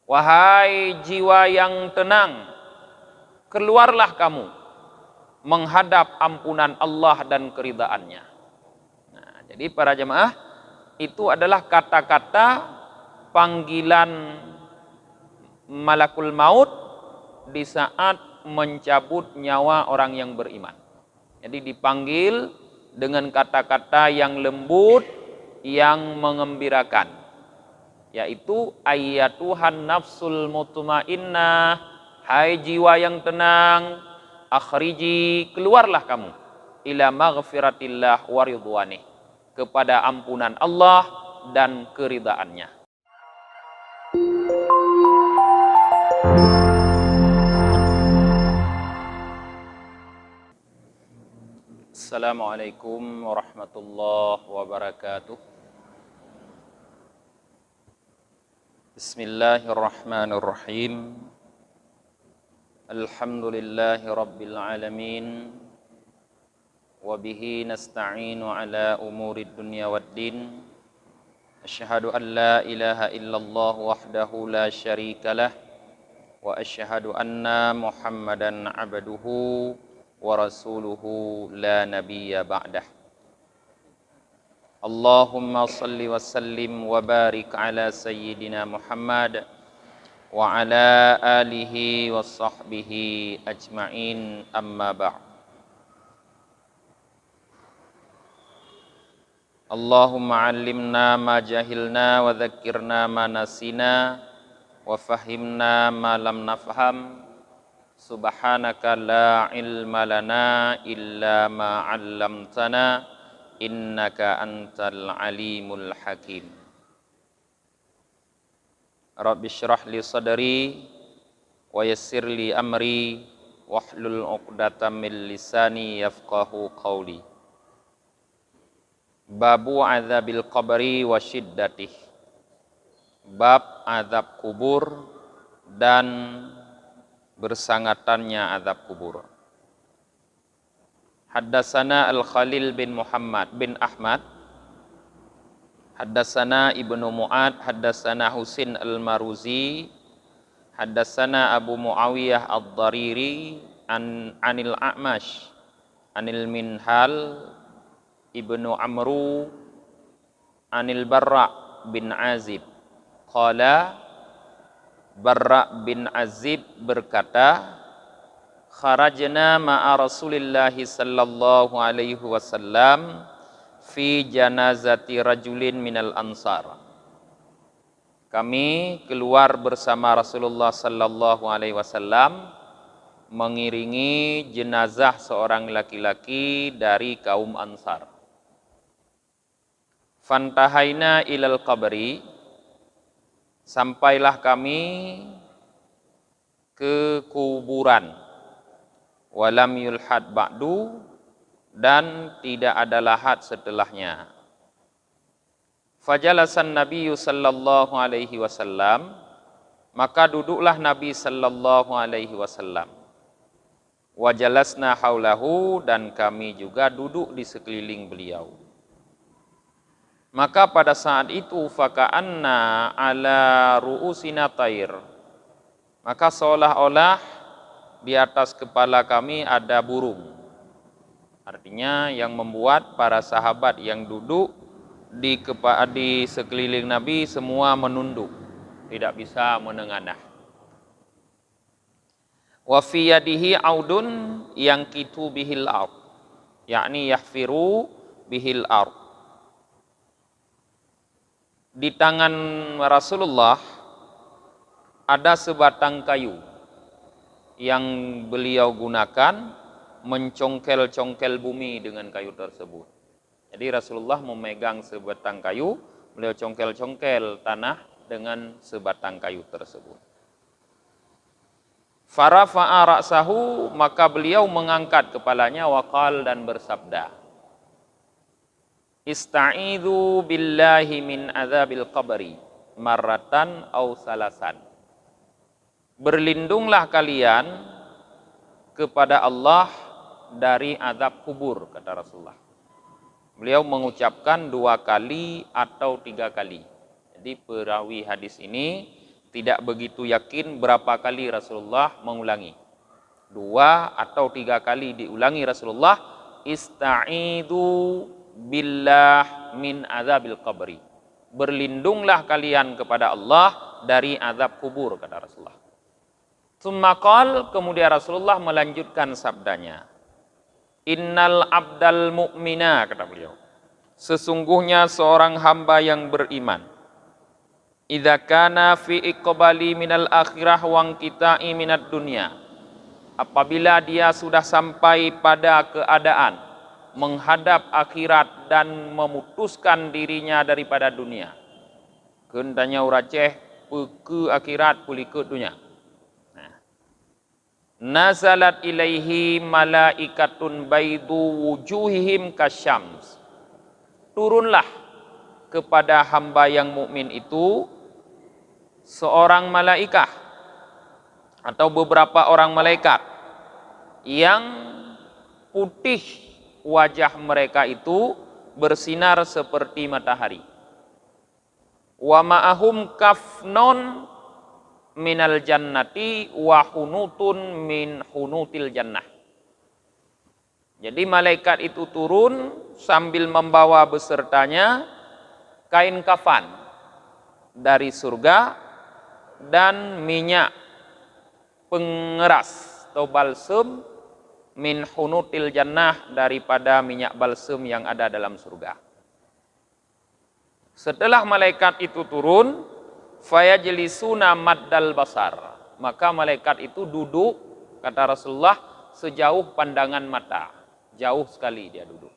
Wahai jiwa yang tenang, keluarlah kamu menghadap ampunan Allah dan keridhaannya. Nah, jadi para jemaah, itu adalah kata-kata panggilan malakul maut di saat mencabut nyawa orang yang beriman. Jadi dipanggil dengan kata-kata yang lembut, yang mengembirakan, yaitu ayyatuhan nafsul mutmainnah, hai jiwa yang tenang, akhriji, keluarlah kamu, ila maghfiratillah wa ridwanih, kepada ampunan Allah dan keridhaannya. Assalamualaikum warahmatullahi wabarakatuh. Bismillahirrahmanirrahim. Alhamdulillahi rabbil alamin. Wabihi nasta'inu ala umurid dunya waddin. Asyhadu an la ilaha illallah wahdahu la syarikalah. Wa asyhadu anna Muhammadan abduhu wa rasuluhu la nabiyya ba'dah. Allahumma salli wa sallim wa barik ala sayyidina Muhammad wa ala alihi wa sahbihi ajma'in, amma ba'd. Allahumma allimna ma jahilna wa dhakkirna ma nasina wa fahimna ma lam nafham. Subhanaka la ilma lana illa ma 'allamtana innaka antal alimul hakim. Rabbi shrah li sadri wa yassir li amri wahlul 'uqdatam min lisani yafqahu qawli. Babu adzabil qabri wa shiddatih. Bab azab kubur dan bersangatannya azab kubur. Haddatsana Al-Khalil bin Muhammad bin Ahmad, haddatsana Ibnu Mu'ad, haddatsana Husin Al-Maruzi, haddatsana Abu Muawiyah Ad-Dariri anil A'mash anil Minhal Ibnu Amru anil Barra bin Azib qala, Barra bin Azib berkata, kharajna ma'a Rasulillahi sallallahu alaihi wasallam fi janazati rajulin minal ansar. Kami keluar bersama Rasulullah sallallahu alaihi wasallam mengiringi jenazah seorang laki-laki dari kaum Ansar. Fantahaina ilal qabri, sampailah kami ke kuburan. Walam yulhad ba'du, dan tidak ada lahat setelahnya. Fajalasan Nabi sallallahu alaihi wasallam, maka duduklah Nabi sallallahu alaihi wasallam. Wajalasna haulahu, dan kami juga duduk di sekeliling beliau. Maka pada saat itu faka'anna ala ru'usina tair, maka seolah-olah di atas kepala kami ada burung. Artinya yang membuat para sahabat yang duduk di sekeliling Nabi semua menunduk, tidak bisa menengadah. Wa fi yadihi audun yang kitu bihil ard, yakni yahfiru bihil ard. Di tangan Rasulullah ada sebatang kayu yang beliau gunakan mencongkel-congkel bumi dengan kayu tersebut. Jadi Rasulullah memegang sebatang kayu, beliau congkel-congkel tanah dengan sebatang kayu tersebut. Farafa'a ra'sahu, maka beliau mengangkat kepalanya, waqal, dan bersabda, Ista'idhu billahi min azabil qabri marratan aw salasan. Berlindunglah kalian kepada Allah dari azab kubur, kata Rasulullah. Beliau mengucapkan 2 kali atau 3 kali. Jadi perawi hadis ini tidak begitu yakin berapa kali Rasulullah mengulangi. 2 atau 3 kali diulangi Rasulullah, ista'idu billah min azabil qabri. Berlindunglah kalian kepada Allah dari azab kubur, kata Rasulullah. Tsumma qala, kemudian Rasulullah melanjutkan sabdanya, innal abdal mu'mina, kata beliau, sesungguhnya seorang hamba yang beriman, idza kana fi iqbali minal akhirah wa qita'i minad dunya, apabila dia sudah sampai pada keadaan menghadap akhirat dan memutuskan dirinya daripada dunia, kendanya uraceh ke akhirat puli ke dunia, nazalat ilaihi malaikatun baidu wujuhihim kasyams, turunlah kepada hamba yang mukmin itu seorang malaikah atau beberapa orang malaikat yang putih wajah mereka itu bersinar seperti matahari. Wa ma'ahum kafnon minal jannati wa hunutun min hunutil jannah. Jadi malaikat itu turun sambil membawa besertanya kain kafan dari surga dan minyak pengeras atau balsem min hunutil jannah, daripada minyak balsem yang ada dalam surga. Setelah malaikat itu turun, fayajlisuna maddal basar, maka malaikat itu duduk, kata Rasulullah, sejauh pandangan mata, jauh sekali dia duduk.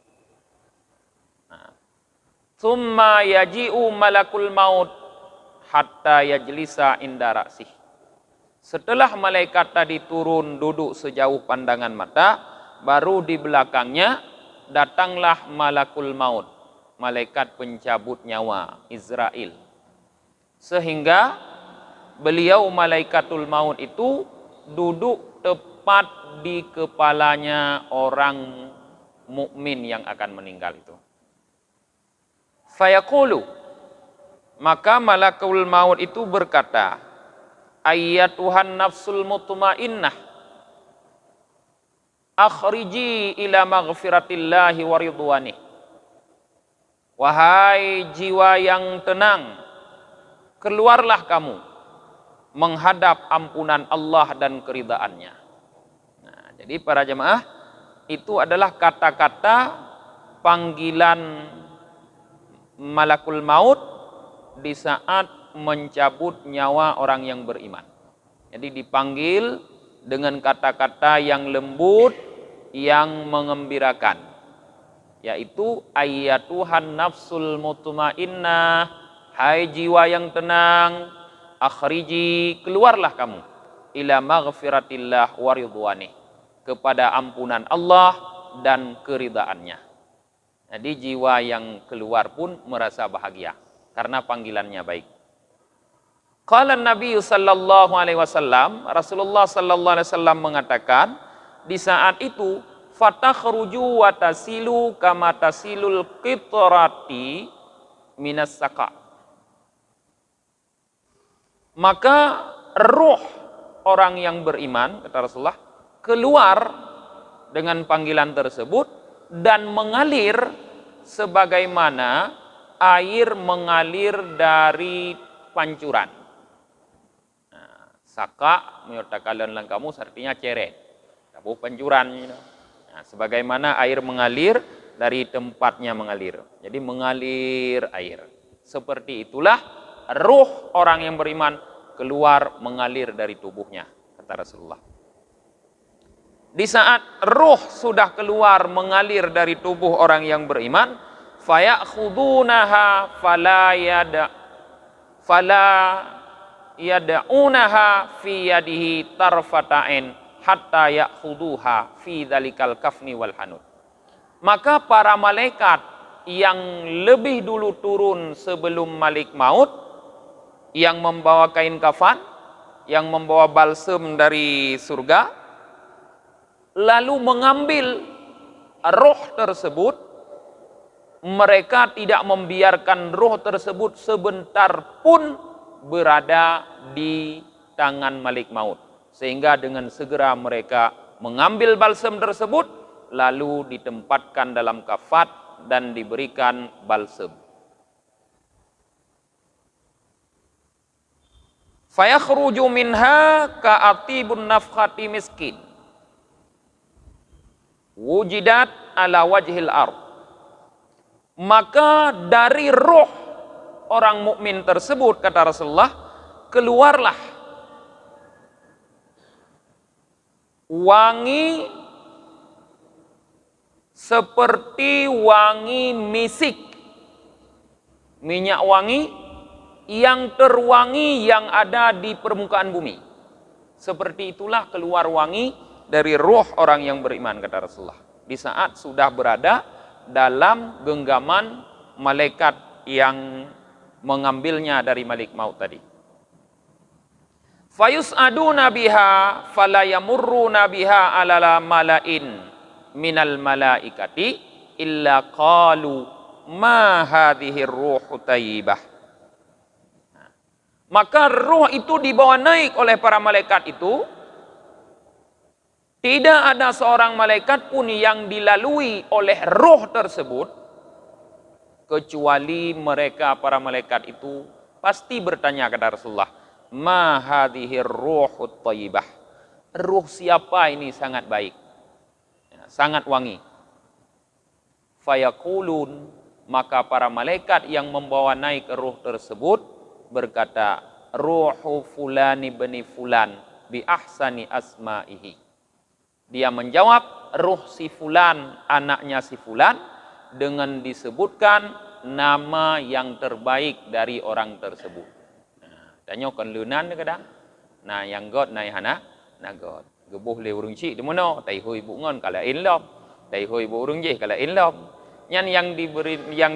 Tsumma yaji'u malakul maut hatta yajlisa inda ra'sih. Setelah malaikat tadi turun duduk sejauh pandangan mata, baru di belakangnya datanglah malakul maut, malaikat pencabut nyawa, Israel. Sehingga beliau malaikatul maut itu duduk tepat di kepalanya orang mukmin yang akan meninggal itu. Fayaqulu, maka malakul maut itu berkata, ayyatuhan nafsul mutmainnah, akhriji ila maghfiratillahi wa ridwanih. Wahai jiwa yang tenang, keluarlah kamu menghadap ampunan Allah dan keridhaannya. Nah, jadi para jemaah, itu adalah kata-kata panggilan malakul maut di saat mencabut nyawa orang yang beriman. Jadi dipanggil dengan kata-kata yang lembut, yang mengembirakan, yaitu ayyatuhan nafsul mutmainnah, hai jiwa yang tenang, akhriji, keluarlah kamu, ila maghfiratillah wa ridwanih, kepada ampunan Allah dan keridhaannya. Jadi jiwa yang keluar pun merasa bahagia karena panggilannya baik. Qala Nabi sallallahu alaihi wasallam, Rasulullah sallallahu alaihi wasallam mengatakan, di saat itu fatakhruju wa tasilu kama tasilul qitrati minas saqa. Maka ruh orang yang beriman, kata Rasulullah, keluar dengan panggilan tersebut dan mengalir sebagaimana air mengalir dari pancuran. Nah, saka menyertakan lang kamu artinya ceret, tabuh pancuran. Nah, sebagaimana air mengalir dari tempatnya mengalir. Jadi mengalir air. Seperti itulah ruh orang yang beriman keluar mengalir dari tubuhnya, kata Rasulullah. Di saat ruh sudah keluar mengalir dari tubuh orang yang beriman, fayakhudunaha fala yada'unaha fi yadihi tarfata'in hatta yakhuduha fi dzalikal kafni wal hanud. Maka para malaikat yang lebih dulu turun sebelum Malik Maut, yang membawa kain kafan, yang membawa balsem dari surga, lalu mengambil roh tersebut. Mereka tidak membiarkan roh tersebut sebentar pun berada di tangan Malik Maut. Sehingga dengan segera mereka mengambil balsam tersebut, lalu ditempatkan dalam kafat dan diberikan balsam. Fayakhruju minha ka'atibun nafkhati miskin. Wujidat ala wajhil ard. Maka dari roh orang mukmin tersebut, kata Rasulullah, keluarlah wangi seperti wangi misik, minyak wangi yang terwangi yang ada di permukaan bumi. Seperti itulah keluar wangi dari roh orang yang beriman, kata Rasulullah, di saat sudah berada dalam genggaman malaikat yang mengambilnya dari Malik Maut tadi. Fayus'aduna biha fala yamurruna biha ala malain minal malaikati illa qalu ma hadhihi ruhu tayyibah. Maka ruh itu dibawa naik oleh para malaikat itu. Tidak ada seorang malaikat pun yang dilalui oleh ruh tersebut, kecuali mereka para malaikat itu pasti bertanya kepada Rasulullah, ma hadhihi ruhut thayyibah. Ruh siapa ini sangat baik, sangat wangi. Fayaqulun, maka para malaikat yang membawa naik ruh tersebut berkata, ruhu fulani bani fulan bi ahsani asma'ihi. Dia menjawab, ruh si fulan, anaknya si fulan, dengan disebutkan nama yang terbaik dari orang tersebut. Tanya kan lunan ke kadang. Nah yang god nai hana, na god. Gebuh le urung cik di mana? Tai hui bu ngon kala in lom. Tai hui bu urung je kala in lom. Yang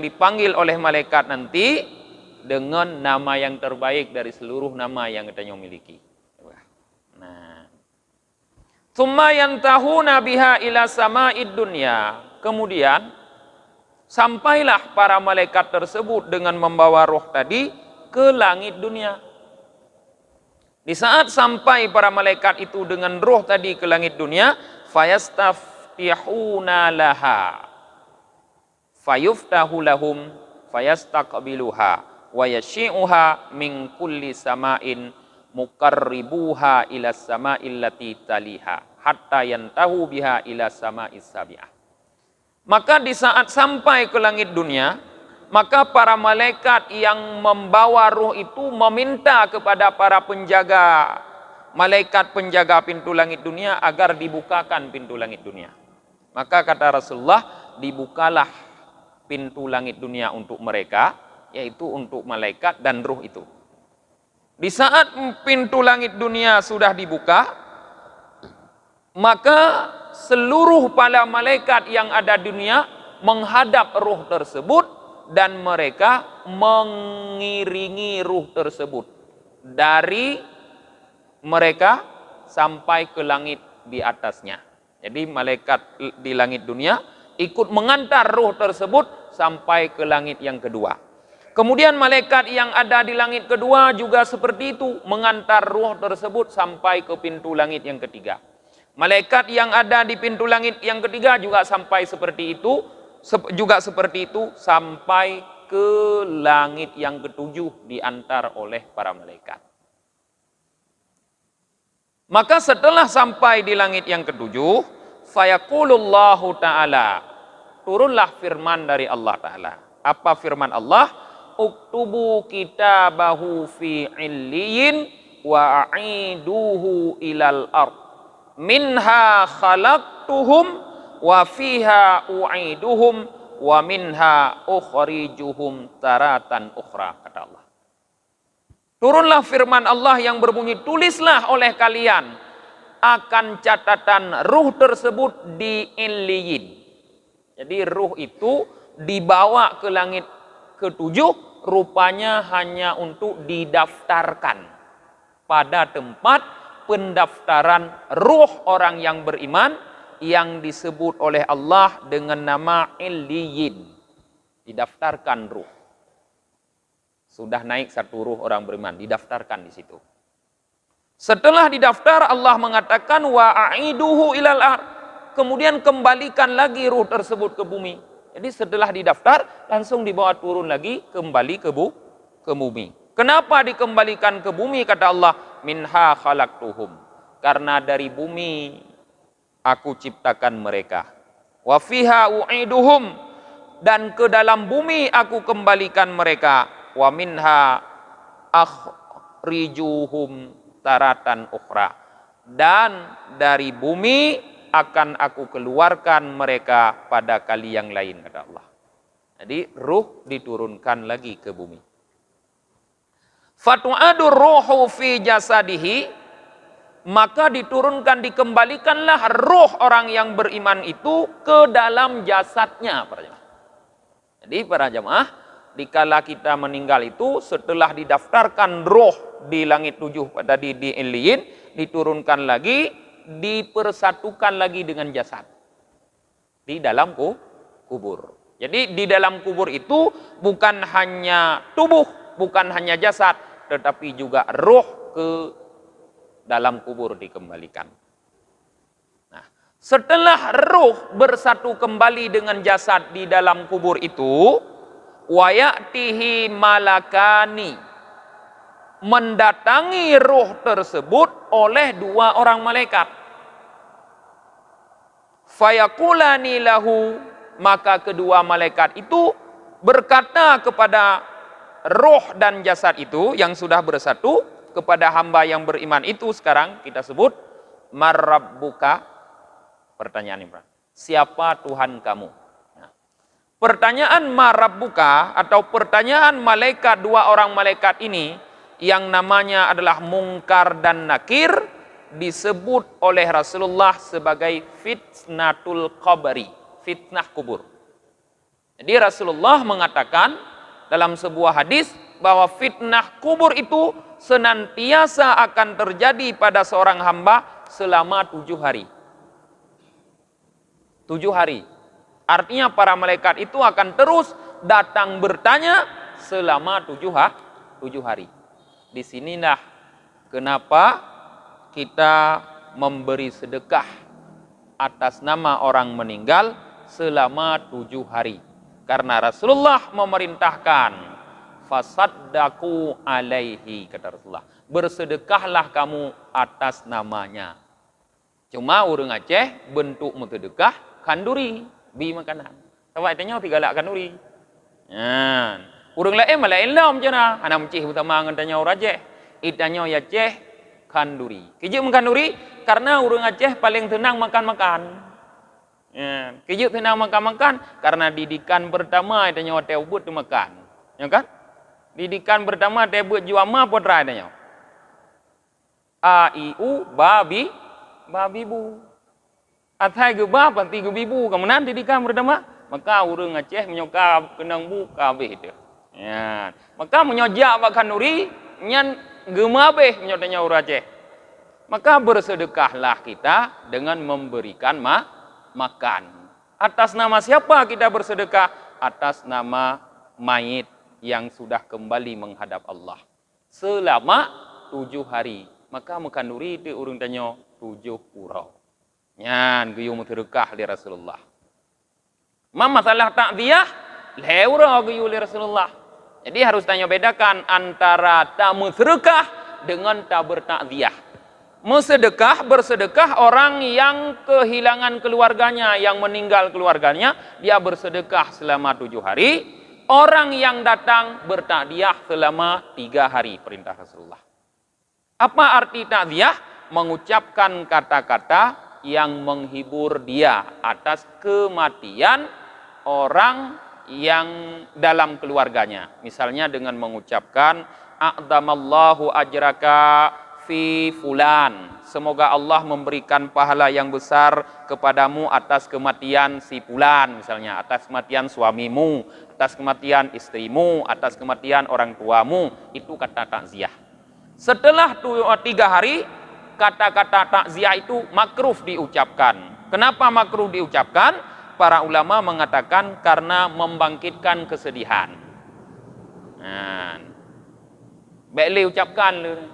dipanggil oleh malaikat nanti dengan nama yang terbaik dari seluruh nama yang kita miliki. Nah, tsumma yantahuna biha ila sama'id dunya. Kemudian sampailah para malaikat tersebut dengan membawa roh tadi ke langit dunia. Di saat sampai para malaikat itu dengan roh tadi ke langit dunia, fayastaftihuna laha fayuftahu lahum fayastaqbiluha wa yashi'uha min kulli sama'in muqarribuha ila sama'il lati taliha hatta yantahu biha ila sama'is sabi'ah. Maka di saat sampai ke langit dunia, maka para malaikat yang membawa ruh itu meminta kepada para penjaga, malaikat penjaga pintu langit dunia agar dibukakan pintu langit dunia. Maka kata Rasulullah, dibukalah pintu langit dunia untuk mereka, yaitu untuk malaikat dan ruh itu. Di saat pintu langit dunia sudah dibuka, maka seluruh para malaikat yang ada di dunia menghadap ruh tersebut dan mereka mengiringi ruh tersebut dari mereka sampai ke langit di atasnya. Jadi malaikat di langit dunia ikut mengantar ruh tersebut sampai ke langit yang kedua. Kemudian malaikat yang ada di langit kedua juga seperti itu, mengantar ruh tersebut sampai ke pintu langit yang ketiga. Malaikat yang ada di pintu langit yang ketiga juga sampai seperti itu, sampai ke langit yang ketujuh diantar oleh para malaikat. Maka setelah sampai di langit yang ketujuh, fayaqulullahu ta'ala, turunlah firman dari Allah Ta'ala. Apa firman Allah? Uktubu kitabahu fi illiyin wa a'iduhu ilal ard. Minha khalaqtuhum wa fiha u'iduhum wa minha ukhrijuhum taratan ukhra, kata Allah. Turunlah firman Allah yang berbunyi, tulislah oleh kalian akan catatan ruh tersebut di illiyin. Jadi ruh itu dibawa ke langit ketujuh, rupanya hanya untuk didaftarkan pada tempat pendaftaran ruh orang yang beriman yang disebut oleh Allah dengan nama Illiyin. Didaftarkan ruh. Sudah naik satu ruh orang beriman, didaftarkan di situ. Setelah didaftar, Allah mengatakan wa aiduhu ilal ard. Kemudian kembalikan lagi ruh tersebut ke bumi. Jadi setelah didaftar, langsung dibawa turun lagi kembali ke bumi. Kenapa dikembalikan ke bumi? Kata Allah, minha khalaqtuhum. Karena dari bumi aku ciptakan mereka. Wa fiha u'iduhum. Dan ke dalam bumi aku kembalikan mereka. Wa minha akhrijuhum taratan ukhra. Dan dari bumi akan aku keluarkan mereka pada kali yang lain, kata Allah. Jadi ruh diturunkan lagi ke bumi. Fatu'adur ruhu fi jasadihi, maka dikembalikanlah ruh orang yang beriman itu ke dalam jasadnya, para jemaah. Jadi para jemaah, dikala kita meninggal itu, setelah didaftarkan ruh di langit 7 pada di Illiyin, diturunkan lagi, dipersatukan lagi dengan jasad di dalam kubur. Jadi di dalam kubur itu bukan hanya tubuh, bukan hanya jasad, tetapi juga ruh ke dalam kubur dikembalikan. Nah, setelah ruh bersatu kembali dengan jasad di dalam kubur itu, wayatihi malakani, mendatangi ruh tersebut oleh 2 orang malaikat. Fayakulani lahu, maka kedua malaikat itu berkata kepada roh dan jasad itu yang sudah bersatu, kepada hamba yang beriman itu, sekarang kita sebut marrabbuka. Pertanyaan ini, siapa Tuhan kamu? Nah, pertanyaan marrabbuka atau pertanyaan malaikat, 2 orang malaikat ini yang namanya adalah Mungkar dan Nakir, disebut oleh Rasulullah sebagai fitnatul qabri, fitnah kubur. Jadi Rasulullah mengatakan dalam sebuah hadis bahwa fitnah kubur itu senantiasa akan terjadi pada seorang hamba selama 7 hari. 7 hari. Artinya para malaikat itu akan terus datang bertanya selama 7 hari. Di sinilah kenapa kita memberi sedekah atas nama orang meninggal selama 7 hari. Karena Rasulullah memerintahkan, fasaddaku alaihi, kata Rasulullah, bersedekahlah kamu atas namanya. Cuma orang Aceh bentuk sedekah kanduri, bi makanan. Tahu artinya 3 lak kanduri. Nah, orang lain malah elam je nah. Anak Aceh utama ngantanya orang Aceh. Itanya ya Aceh kanduri. Kijik mengkanduri karena orang Aceh paling tenang makan-makan. Ya, kijik tenang makan-makan karena didikan pertama itanya hotel buat tu makan. Ya kan? Didikan pertama tebut juama podra itanya. A I U babi bu. Atai ge ba panti ge bibu, kemudian didikan pertama, maka orang Aceh menyokap kenang bu kabeh itu. Ya, maka menyojak makan nuri nyan gemabeh menyotanya orang Aceh. Maka bersedekahlah kita dengan memberikan makan. Atas nama siapa kita bersedekah? Atas nama mayit yang sudah kembali menghadap Allah selama 7 hari. Maka makan nuri itu urang tanya 7 purau. Nyan guyung sedekah li Rasulullah. Masalah takziah leura guyung li Rasulullah. Jadi harus tanya bedakan antara tamu sedekah dengan tak bertakziah. Bersedekah orang yang kehilangan keluarganya, yang meninggal keluarganya, dia bersedekah selama 7 hari. Orang yang datang bertakziah selama 3 hari, perintah Rasulullah. Apa arti takziah? Mengucapkan kata-kata yang menghibur dia atas kematian orang yang dalam keluarganya. Misalnya dengan mengucapkan a'damallahu ajraka fi fulan. Semoga Allah memberikan pahala yang besar kepadamu atas kematian si fulan, misalnya atas kematian suamimu, atas kematian istrimu, atas kematian orang tuamu. Itu kata takziah. Setelah 3 hari, kata-kata takziah itu makruh diucapkan. Kenapa makruh diucapkan? Para ulama mengatakan karena membangkitkan kesedihan. Nah, Bele ucapkan le.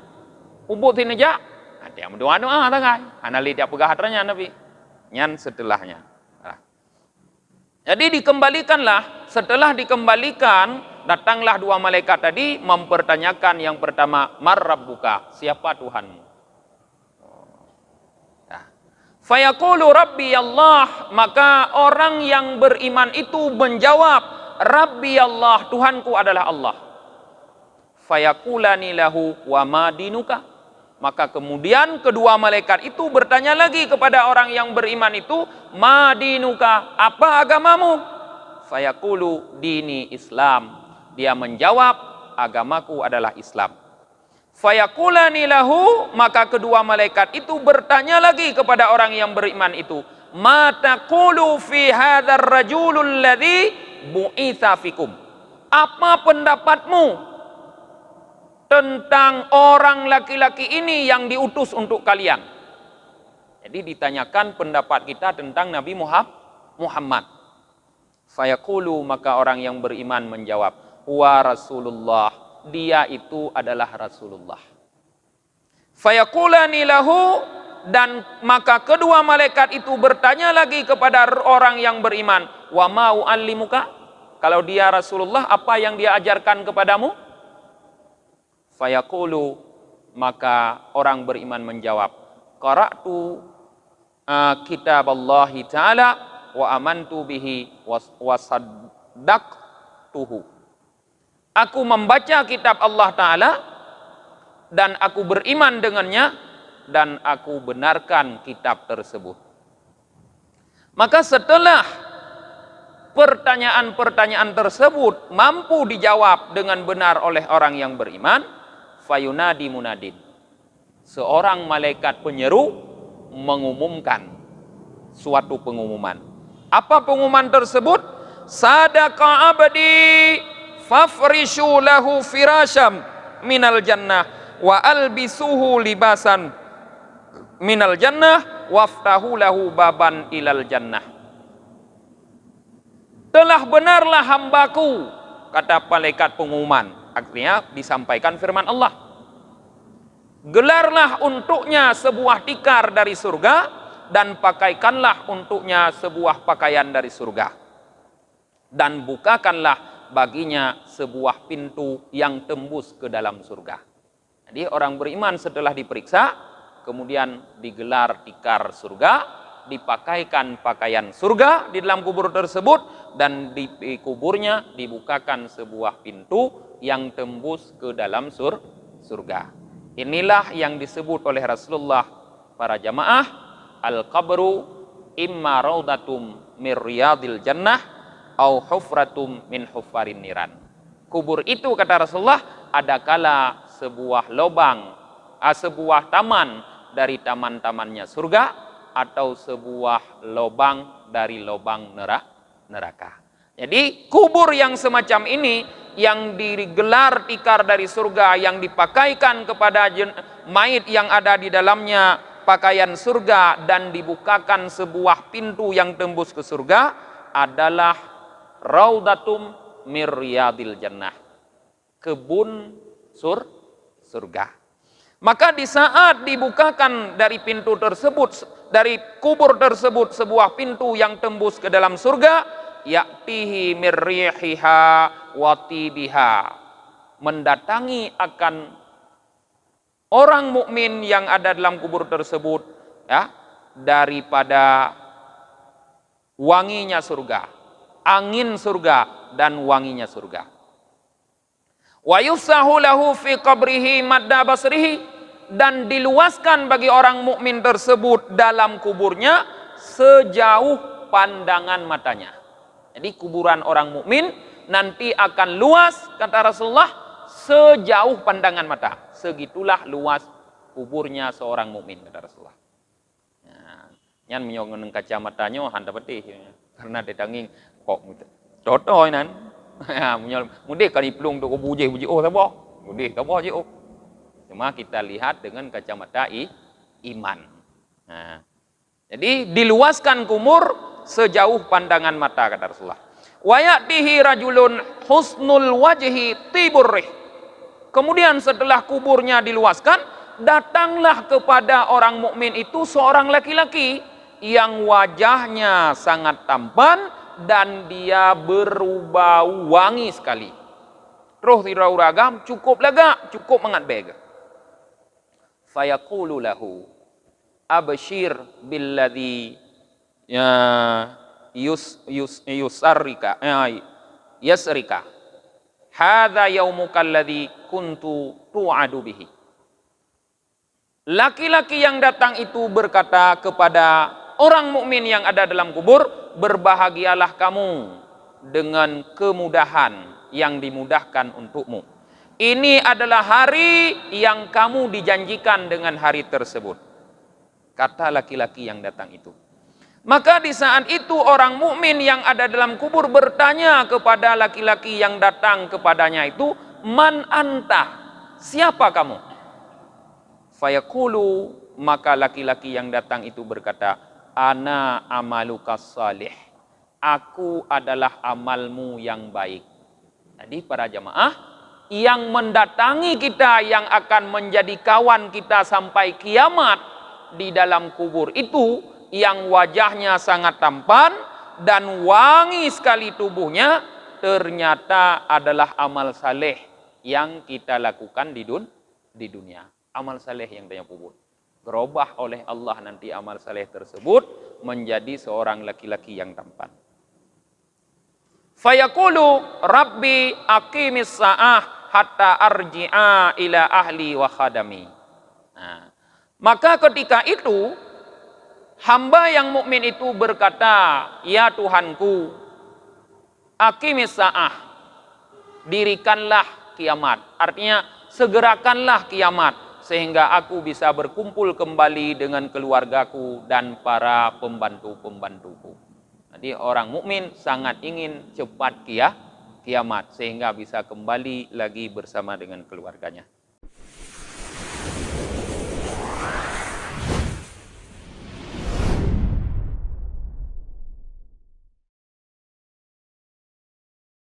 Ubut sini aja. Ada yang berdoa-doa tangai. Anali dia pegah hatranya Nabi. Nyan setelahnya. Nah. Jadi dikembalikanlah, setelah dikembalikan, datanglah dua malaikat tadi mempertanyakan yang pertama, "Man rabbuka?" Siapa Tuhanmu? Nah. Fayaqulu Rabbi Allah, maka orang yang beriman itu menjawab, Rabbi Allah, Tuhanku adalah Allah. Fayaqulani lahu wa ma dinuka? Maka kemudian kedua malaikat itu bertanya lagi kepada orang yang beriman itu, ma dinuka, apa agamamu? Fayaqulu dini Islam. Dia menjawab, agamaku adalah Islam. Fayaqulani lahu, maka kedua malaikat itu bertanya lagi kepada orang yang beriman itu, ma taqulu fi hadzal rajulul ladzi bu'itsa fikum? Apa pendapatmu tentang orang laki-laki ini yang diutus untuk kalian? Jadi ditanyakan pendapat kita tentang Nabi Muhammad. Fayaqulu, maka orang yang beriman menjawab, wa Rasulullah, dia itu adalah Rasulullah. Fayaqulani lahu, dan maka kedua malaikat itu bertanya lagi kepada orang yang beriman, wa ma uallimuka? Kalau dia Rasulullah, apa yang dia ajarkan kepadamu? Fayaqulu, maka orang beriman menjawab, qara'tu kitaballahi ta'ala wa amantu bihi wa saddaqtuhu. Aku membaca kitab Allah Ta'ala dan aku beriman dengannya dan aku benarkan kitab tersebut. Maka setelah pertanyaan-pertanyaan tersebut mampu dijawab dengan benar oleh orang yang beriman, fayunadi munadin, seorang malaikat penyeru mengumumkan suatu pengumuman. Apa pengumuman tersebut? Sadaqa abdi fafrishu lahu firasham minal jannah wa albisuhu libasan minal jannah waftahu lahu baban ilal jannah. Telah benarlah hambaku, kata malaikat pengumuman. Artinya disampaikan firman Allah. Gelarlah untuknya sebuah tikar dari surga dan pakaikanlah untuknya sebuah pakaian dari surga. Dan bukakanlah baginya sebuah pintu yang tembus ke dalam surga. Jadi orang beriman setelah diperiksa, kemudian digelar tikar surga, dipakaikan pakaian surga di dalam kubur tersebut, dan di kuburnya dibukakan sebuah pintu yang tembus ke dalam surga. Inilah yang disebut oleh Rasulullah para jamaah, al-qabru imma raudatum mir riyadil jannah au hufratum min hufarin niran. Kubur itu, kata Rasulullah, adakala sebuah lubang, sebuah taman dari taman-tamannya surga, atau sebuah lubang dari lubang neraka. Jadi kubur yang semacam ini, yang digelar tikar dari surga, yang dipakaikan kepada mayit yang ada di dalamnya pakaian surga, dan dibukakan sebuah pintu yang tembus ke surga, adalah raudatum mir riyadil jannah, kebun surga. Maka di saat dibukakan dari pintu tersebut, dari kubur tersebut, sebuah pintu yang tembus ke dalam surga, ya'tihi mir rihiha wa tibiha, mendatangi akan orang mukmin yang ada dalam kubur tersebut, ya, daripada wanginya surga, angin surga dan wanginya surga. Wa yufsahu lahu fi qabrihi madda basrihi, dan diluaskan bagi orang mukmin tersebut dalam kuburnya sejauh pandangan matanya. Jadi kuburan orang mukmin nanti akan luas, kata Rasulullah, sejauh pandangan mata. Segitulah luas kuburnya seorang mukmin, kata Rasulullah. Nyan menyongen kacamatanya handa betih, karena detanging kok contoh nan. Mudik kali pelung tu buje oh apa? Mudik apa je oh. Cuma kita lihat dengan kacamata iman. Nah, jadi diluaskan kubur sejauh pandangan mata, kata Rasulullah. Wa ya'tihi rajulun husnul wajhi tiburrih. Kemudian setelah kuburnya diluaskan, datanglah kepada orang mukmin itu seorang laki-laki yang wajahnya sangat tampan dan dia berbau wangi sekali. Roh tirau ragam cukup lega, cukup mengatbeg. Fayaqulu lahu abshir billadhi yusarrika yasrika hadza yaumukal ladzi kuntu tu'adu bihi. Laki-laki yang datang itu berkata kepada orang mukmin yang ada dalam kubur, berbahagialah kamu dengan kemudahan yang dimudahkan untukmu. Ini adalah hari yang kamu dijanjikan dengan hari tersebut. Kata laki-laki yang datang itu. Maka di saat itu orang mukmin yang ada dalam kubur bertanya kepada laki-laki yang datang kepadanya itu, man anta? Siapa kamu? Fayaqulu, maka laki-laki yang datang itu berkata, ana amalukas salih. Aku adalah amalmu yang baik. Jadi para jamaah, yang mendatangi kita yang akan menjadi kawan kita sampai kiamat di dalam kubur itu, yang wajahnya sangat tampan dan wangi sekali tubuhnya, ternyata adalah amal saleh yang kita lakukan di dunia. Amal saleh yang dia kubur. Berubah oleh Allah nanti amal saleh tersebut menjadi seorang laki-laki yang tampan. Fayaqulu rabbi aqimis sa'ah hatta arji'a ila ahli wa khadami. Nah, maka ketika itu hamba yang mukmin itu berkata, ya Tuhanku, aqimis sa'ah, dirikanlah kiamat. Artinya segerakanlah kiamat sehingga aku bisa berkumpul kembali dengan keluargaku dan para pembantu-pembantuku. Jadi orang mukmin sangat ingin cepat kiamat sehingga bisa kembali lagi bersama dengan keluarganya.